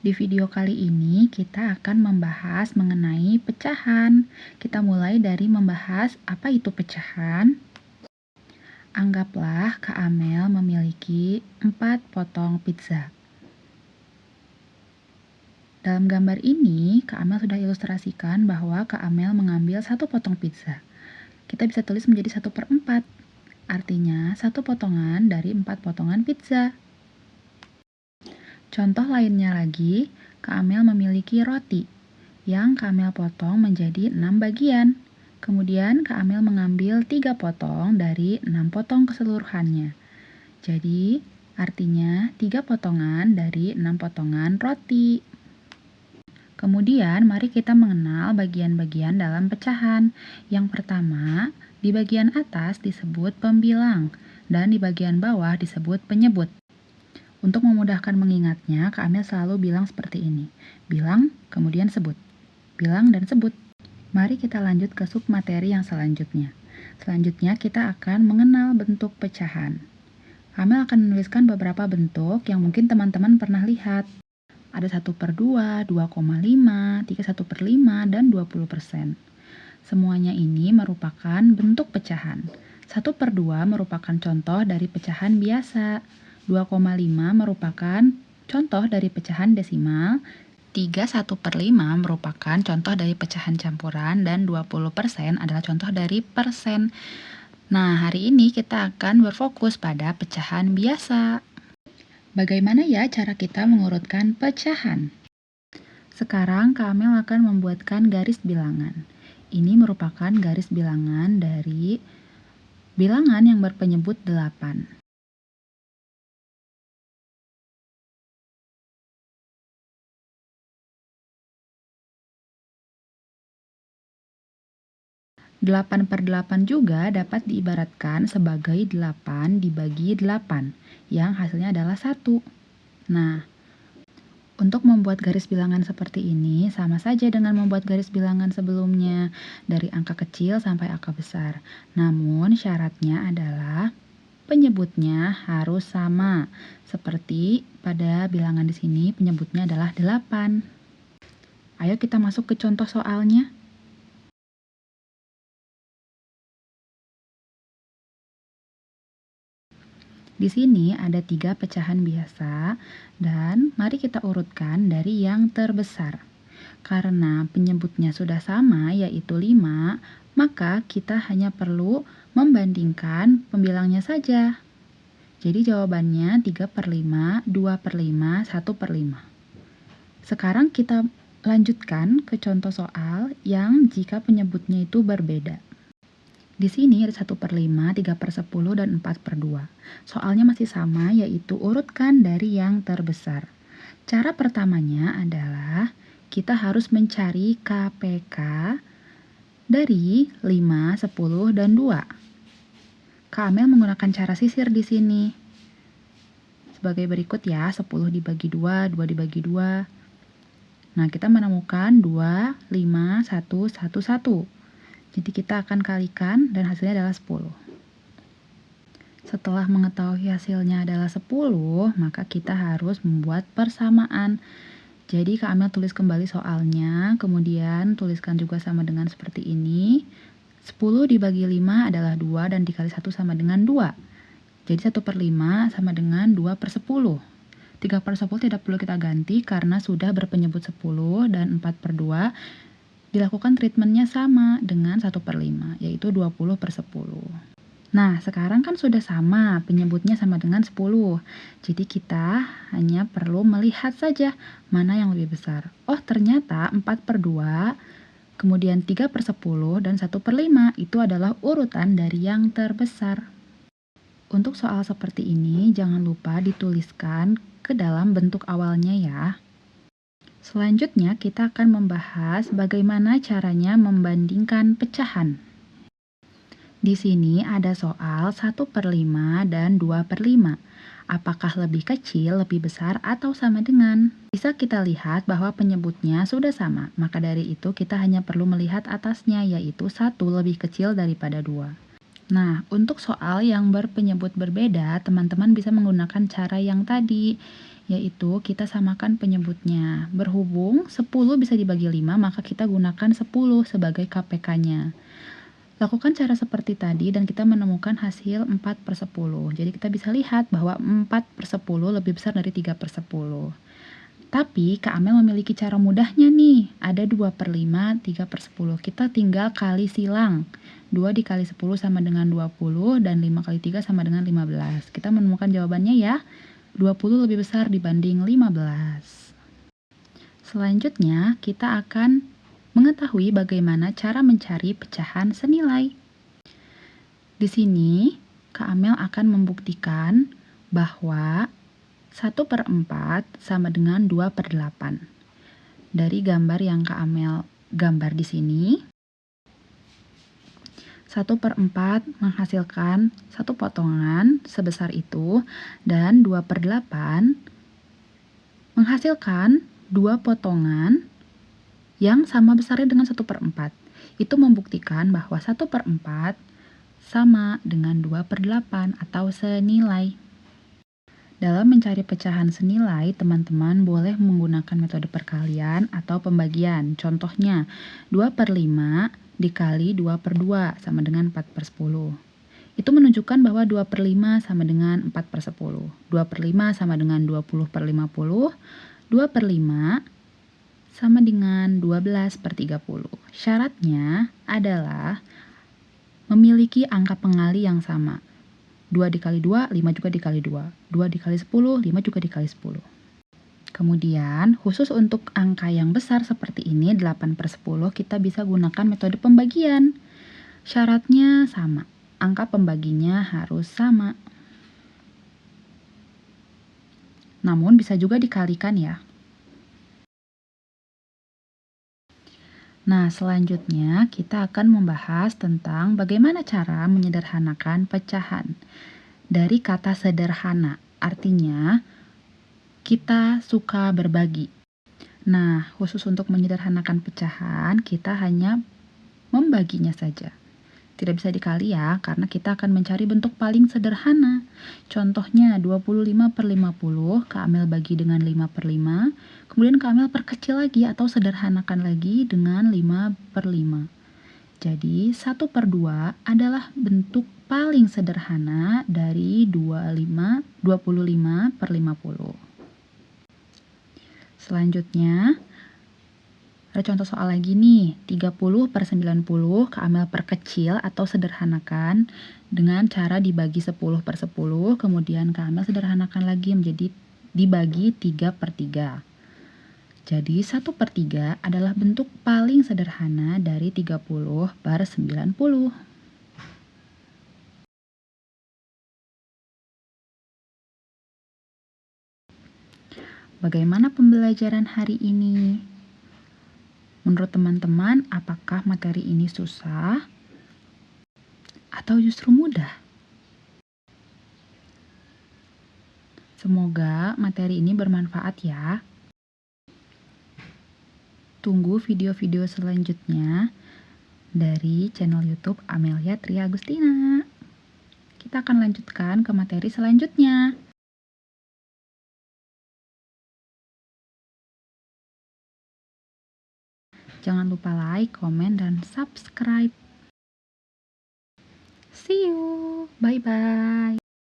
Di video kali ini kita akan membahas mengenai pecahan. Kita mulai dari membahas apa itu pecahan. Anggaplah Kak Amel memiliki 4 potong pizza. Dalam gambar ini, Kak Amel sudah ilustrasikan bahwa Kak Amel mengambil 1 potong pizza. Kita bisa tulis menjadi 1/4. Artinya 1 potongan dari 4 potongan pizza. Contoh lainnya lagi, Kak Amel memiliki roti yang Kak Amel potong menjadi 6 bagian. Kemudian Kak Amel mengambil 3 potong dari 6 potong keseluruhannya. Jadi, artinya 3 potongan dari 6 potongan roti. Kemudian, mari kita mengenal bagian-bagian dalam pecahan. Yang pertama, di bagian atas disebut pembilang, dan di bagian bawah disebut penyebut. Untuk memudahkan mengingatnya, Kak Amel selalu bilang seperti ini. Bilang, kemudian sebut. Bilang dan sebut. Mari kita lanjut ke submateri yang selanjutnya. Selanjutnya kita akan mengenal bentuk pecahan. Kak Amel akan menuliskan beberapa bentuk yang mungkin teman-teman pernah lihat. Ada 1/2, 2,5, 31/5, dan 20%. Semuanya ini merupakan bentuk pecahan. 1/2 merupakan contoh dari pecahan biasa. 2,5 merupakan contoh dari pecahan desimal, 1/5 merupakan contoh dari pecahan campuran, dan 20% adalah contoh dari persen. Nah, hari ini kita akan berfokus pada pecahan biasa. Bagaimana ya cara kita mengurutkan pecahan? Sekarang Kak Amel akan membuatkan garis bilangan. Ini merupakan garis bilangan dari bilangan yang berpenyebut 8. Delapan per 8 juga dapat diibaratkan sebagai 8 dibagi 8, yang hasilnya adalah 1. Nah, untuk membuat garis bilangan seperti ini, sama saja dengan membuat garis bilangan sebelumnya, dari angka kecil sampai angka besar. Namun, syaratnya adalah penyebutnya harus sama. Seperti pada bilangan di sini, penyebutnya adalah 8. Ayo kita masuk ke contoh soalnya. Di sini ada 3 pecahan biasa, dan mari kita urutkan dari yang terbesar. Karena penyebutnya sudah sama, yaitu 5, maka kita hanya perlu membandingkan pembilangnya saja. Jadi jawabannya 3/5, 2/5, 1/5. Sekarang kita lanjutkan ke contoh soal yang jika penyebutnya itu berbeda. Di sini ada 1/5, 3/10, dan 4/2. Soalnya masih sama, yaitu urutkan dari yang terbesar. Cara pertamanya adalah kita harus mencari KPK dari 5, 10, dan 2. Kak Amel menggunakan cara sisir di sini. Sebagai berikut ya, 10 dibagi 2, 2 dibagi 2. Nah, kita menemukan 2, 5, 1, 1, 1. Jadi kita akan kalikan dan hasilnya adalah 10. Setelah mengetahui hasilnya adalah 10, maka kita harus membuat persamaan. Jadi Kak Amel tulis kembali soalnya, kemudian tuliskan juga sama dengan seperti ini. 10 dibagi 5 adalah 2 dan dikali 1 sama dengan 2. Jadi 1/5 sama dengan 2/10. 3/10 tidak perlu kita ganti karena sudah berpenyebut 10, dan 4/2 dilakukan treatmentnya sama dengan 1/5, yaitu 20/10. Nah, sekarang kan sudah sama, penyebutnya sama dengan 10. Jadi kita hanya perlu melihat saja mana yang lebih besar. Oh, ternyata 4/2, kemudian 3/10, dan 1/5 itu adalah urutan dari yang terbesar. Untuk soal seperti ini, jangan lupa dituliskan ke dalam bentuk awalnya ya. Selanjutnya, kita akan membahas bagaimana caranya membandingkan pecahan. Di sini ada soal 1/5 dan 2/5. Apakah lebih kecil, lebih besar, atau sama dengan? Bisa kita lihat bahwa penyebutnya sudah sama, maka dari itu kita hanya perlu melihat atasnya, yaitu 1 lebih kecil daripada 2. Nah, untuk soal yang berpenyebut berbeda, teman-teman bisa menggunakan cara yang tadi, yaitu kita samakan penyebutnya. Berhubung 10 bisa dibagi 5, maka kita gunakan 10 sebagai KPK-nya. Lakukan cara seperti tadi dan kita menemukan hasil 4/10. Jadi kita bisa lihat bahwa 4/10 lebih besar dari 3/10. Tapi Kak Amel memiliki cara mudahnya nih. Ada 2/5, 3/10. Kita tinggal kali silang. 2 dikali 10 sama dengan 20 dan 5 kali 3 sama dengan 15. Kita menemukan jawabannya ya. 20 lebih besar dibanding 15. Selanjutnya, kita akan mengetahui bagaimana cara mencari pecahan senilai. Di sini, Kak Amel akan membuktikan bahwa 1/4 sama dengan 2/8. Dari gambar yang Kak Amel gambar di sini, 1/4 menghasilkan satu potongan sebesar itu, dan 2/8 menghasilkan dua potongan yang sama besarnya dengan 1/4. Itu membuktikan bahwa 1/4 sama dengan 2/8 atau senilai. Dalam mencari pecahan senilai, teman-teman boleh menggunakan metode perkalian atau pembagian. Contohnya, 2/5 dikali 2/2 sama dengan 4/10. Itu menunjukkan bahwa 2/5 sama dengan 4/10. 2/5 sama dengan 20/50. 2/5 sama dengan 12/30. Syaratnya adalah memiliki angka pengali yang sama. 2 dikali 2, 5 juga dikali 2. 2 dikali 10, 5 juga dikali 10. Kemudian, khusus untuk angka yang besar seperti ini, 8/10, kita bisa gunakan metode pembagian. Syaratnya sama. Angka pembaginya harus sama. Namun, bisa juga dikalikan ya. Nah, selanjutnya kita akan membahas tentang bagaimana cara menyederhanakan pecahan. Dari kata sederhana, artinya kita suka berbagi. Nah, khusus untuk menyederhanakan pecahan, kita hanya membaginya saja. Tidak bisa dikali ya, karena kita akan mencari bentuk paling sederhana. Contohnya 25/50, Kak Amel bagi dengan 5/5, kemudian Kak Amel perkecil lagi atau sederhanakan lagi dengan 5/5. Jadi 1/2 adalah bentuk paling sederhana dari 25/50. Selanjutnya, ada contoh soal lagi nih, 30/90, Kak Amel perkecil atau sederhanakan dengan cara dibagi 10/10, kemudian Kak Amel sederhanakan lagi menjadi dibagi 3/3. Jadi 1/3 adalah bentuk paling sederhana dari 30/90. Bagaimana pembelajaran hari ini? Menurut teman-teman, apakah materi ini susah atau justru mudah? Semoga materi ini bermanfaat ya. Tunggu video-video selanjutnya dari channel YouTube Amelia Tria Agustina. Kita akan lanjutkan ke materi selanjutnya. Jangan lupa like, komen, dan subscribe. See you!